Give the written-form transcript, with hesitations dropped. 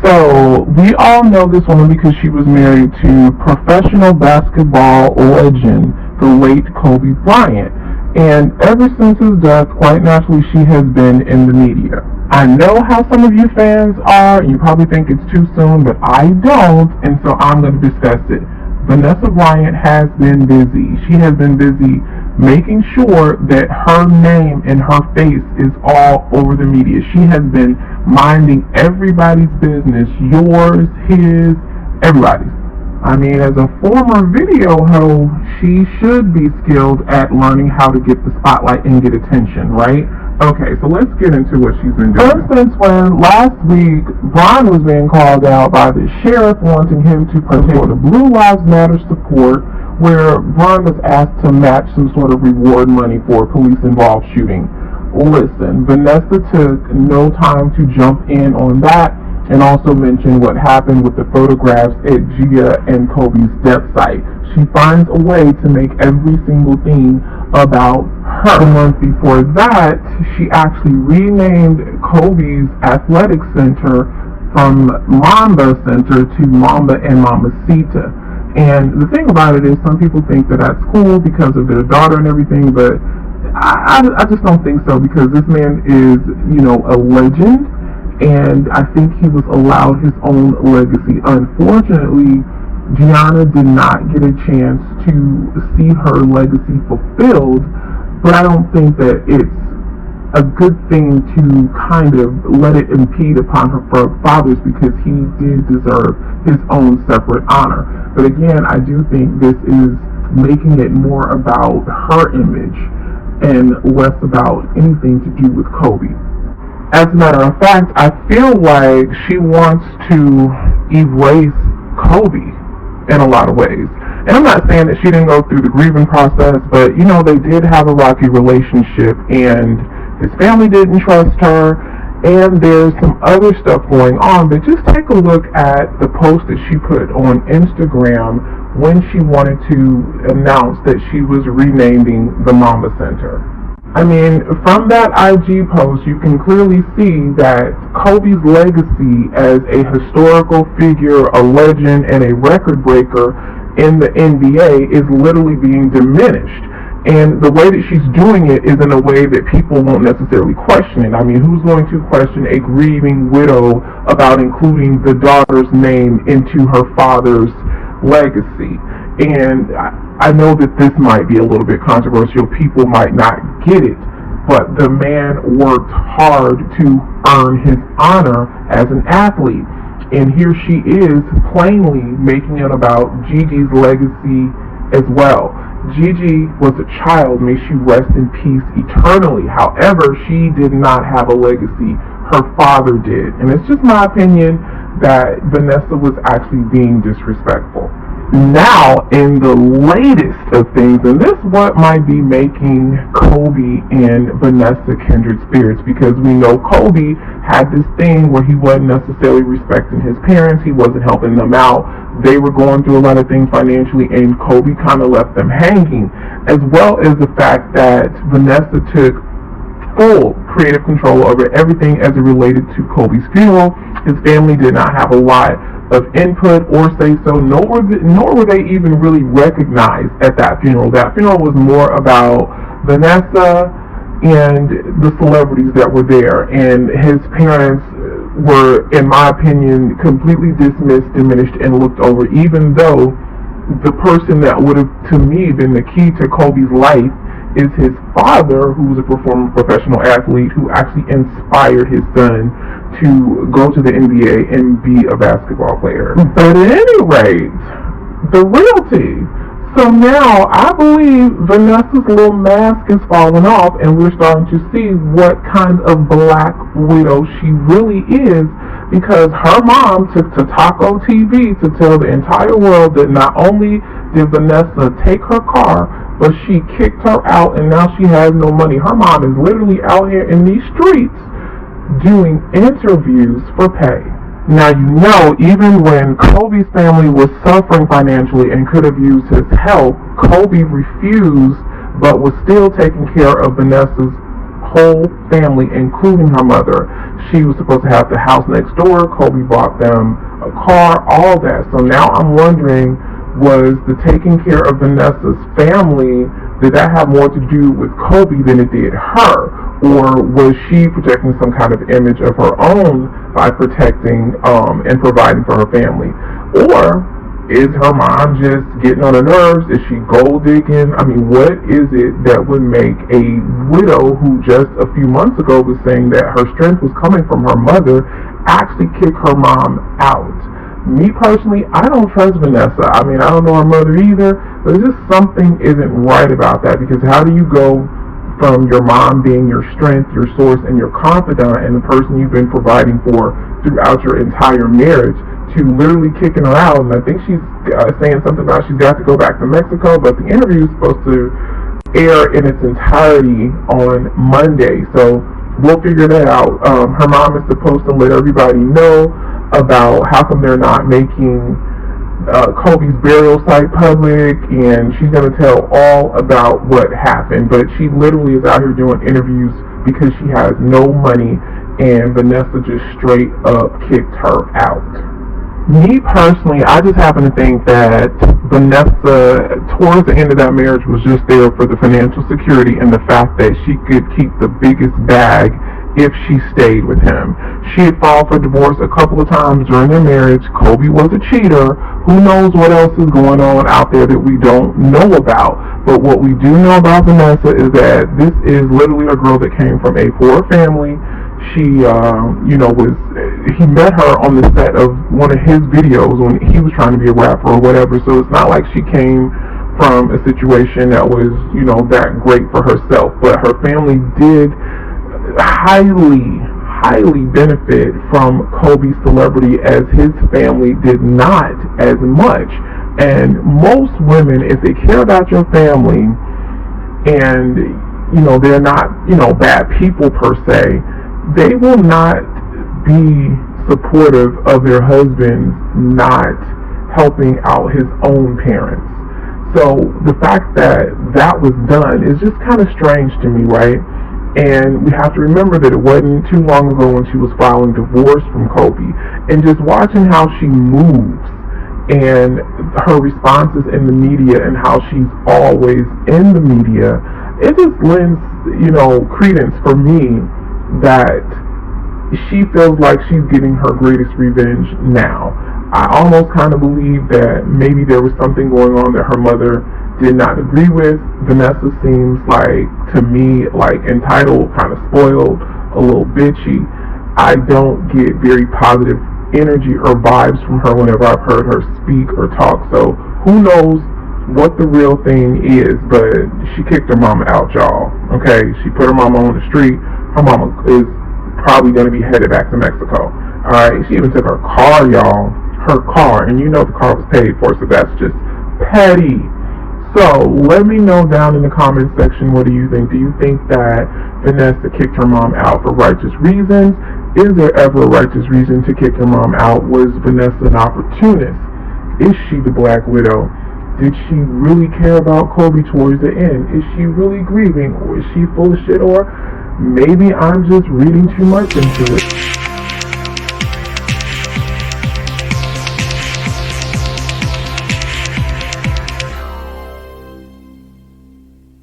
So, we all know this woman because she was married to professional basketball legend, the late Kobe Bryant. And ever since his death, quite naturally, she has been in the media. I know how some of you fans are, and you probably think it's too soon, but I don't, and so I'm going to discuss it. Vanessa Bryant has been busy. She has been busy making sure that her name and her face is all over the media. She has been minding everybody's business, yours, his, everybody's. I mean, as a former video hoe, she should be skilled at learning how to get the spotlight and get attention, right? Okay, so let's get into what she's been doing. For instance, when last week, Brian was being called out by the sheriff wanting him to partake in the Blue Lives Matter support, where Brian was asked to match some sort of reward money for a police-involved shooting. Listen, Vanessa took no time to jump in on that and also mention what happened with the photographs at Gia and Kobe's death site. She finds a way to make every single thing about her. A month before that, she actually renamed Kobe's athletic center from Mamba Center to Mamba and Mamacita. And the thing about it is, some people think that that's cool because of their daughter and everything, but I just don't think so, because this man is, a legend, and I think he was allowed his own legacy. Unfortunately, Gianna did not get a chance to see her legacy fulfilled, but I don't think that it's a good thing to kind of let it impede upon her father's, because he did deserve his own separate honor. But again, I do think this is making it more about her image and less about anything to do with Kobe. As a matter of fact, I feel like she wants to erase Kobe in a lot of ways. And I'm not saying that she didn't go through the grieving process, but they did have a rocky relationship, and his family didn't trust her, and there's some other stuff going on. But just take a look at the post that she put on Instagram when she wanted to announce that she was renaming the Mamba Center. I mean, from that IG post, you can clearly see that Kobe's legacy as a historical figure, a legend, and a record breaker in the NBA is literally being diminished. And the way that she's doing it is in a way that people won't necessarily question it. I mean, who's going to question a grieving widow about including the daughter's name into her father's legacy? And I know that this might be a little bit controversial. People might not get it, but the man worked hard to earn his honor as an athlete. And here she is plainly making it about Gigi's legacy as well. Gigi was a child, may she rest in peace eternally. However, she did not have a legacy. Her father did. And it's just my opinion that Vanessa was actually being disrespectful. Now, in the latest of things, and this what might be making Kobe and Vanessa kindred spirits, because we know Kobe had this thing where he wasn't necessarily respecting his parents, he wasn't helping them out, they were going through a lot of things financially, and Kobe kind of left them hanging, as well as the fact that Vanessa took full creative control over everything as it related to Kobe's funeral. His family did not have a lot of input or say so, nor were they even really recognized at that funeral. That funeral was more about Vanessa and the celebrities that were there, and his parents were, in my opinion, completely dismissed, diminished, and looked over, even though the person that would have, to me, been the key to Kobe's life is his father, who was a former professional athlete who actually inspired his son to go to the NBA and be a basketball player. But at any rate, the realty. So now I believe Vanessa's little mask is falling off, and we're starting to see what kind of black widow she really is, because her mom took to Taco TV to tell the entire world that not only did Vanessa take her car, but she kicked her out, and now she has no money. Her mom is literally out here in these streets doing interviews for pay. Now, even when Kobe's family was suffering financially and could have used his help, Kobe refused, but was still taking care of Vanessa's whole family, including her mother. She was supposed to have the house next door. Kobe bought them a car, all that. So now I'm wondering, was the taking care of Vanessa's family, did that have more to do with Kobe than it did her? Or was she projecting some kind of image of her own by protecting and providing for her family? Or is her mom just getting on her nerves? Is she gold digging? I mean, what is it that would make a widow who just a few months ago was saying that her strength was coming from her mother actually kick her mom out? Me personally, I don't trust Vanessa. I mean, I don't know her mother either, but it's just something isn't right about that, because how do you go from your mom being your strength, your source, and your confidant, and the person you've been providing for throughout your entire marriage, to literally kicking her out? And I think she's saying something about she's got to go back to Mexico, but the interview is supposed to air in its entirety on Monday, so we'll figure that out. Her mom is supposed to let everybody know about how come they're not making Kobe's burial site public, and she's going to tell all about what happened. But she literally is out here doing interviews because she has no money, and Vanessa just straight up kicked her out. Me personally, I just happen to think that Vanessa, towards the end of that marriage, was just there for the financial security and the fact that she could keep the biggest bag if she stayed with him. She had filed for divorce a couple of times during their marriage. Kobe was a cheater. Who knows what else is going on out there that we don't know about? But what we do know about Vanessa is that this is literally a girl that came from a poor family. She, he met her on the set of one of his videos when he was trying to be a rapper or whatever. So it's not like she came from a situation that was, that great for herself. But her family did highly benefit from Kobe's celebrity, as his family did not as much. And most women, if they care about your family and they're not bad people per se, they will not be supportive of their husband not helping out his own parents. So the fact that that was done is just kind of strange to me, right? And we have to remember that it wasn't too long ago when she was filing divorce from Kobe. And just watching how she moves and her responses in the media and how she's always in the media, it just lends, credence for me that she feels like she's getting her greatest revenge now. I almost kind of believe that maybe there was something going on that her mother did not agree with. Vanessa seems like, to me, like entitled, kind of spoiled, a little bitchy. I don't get very positive energy or vibes from her whenever I've heard her speak or talk. So who knows what the real thing is, but she kicked her mama out, y'all. Okay, she put her mama on the street. Her mama is probably going to be headed back to Mexico. Alright, she even took her car, y'all. Her car, and the car was paid for, so that's just petty. So let me know down in the comment section, what do you think? Do you think that Vanessa kicked her mom out for righteous reasons? Is there ever a righteous reason to kick her mom out? Was Vanessa an opportunist? Is she the Black Widow? Did she really care about Kobe towards the end? Is she really grieving? Or is she full of shit? Or maybe I'm just reading too much into it.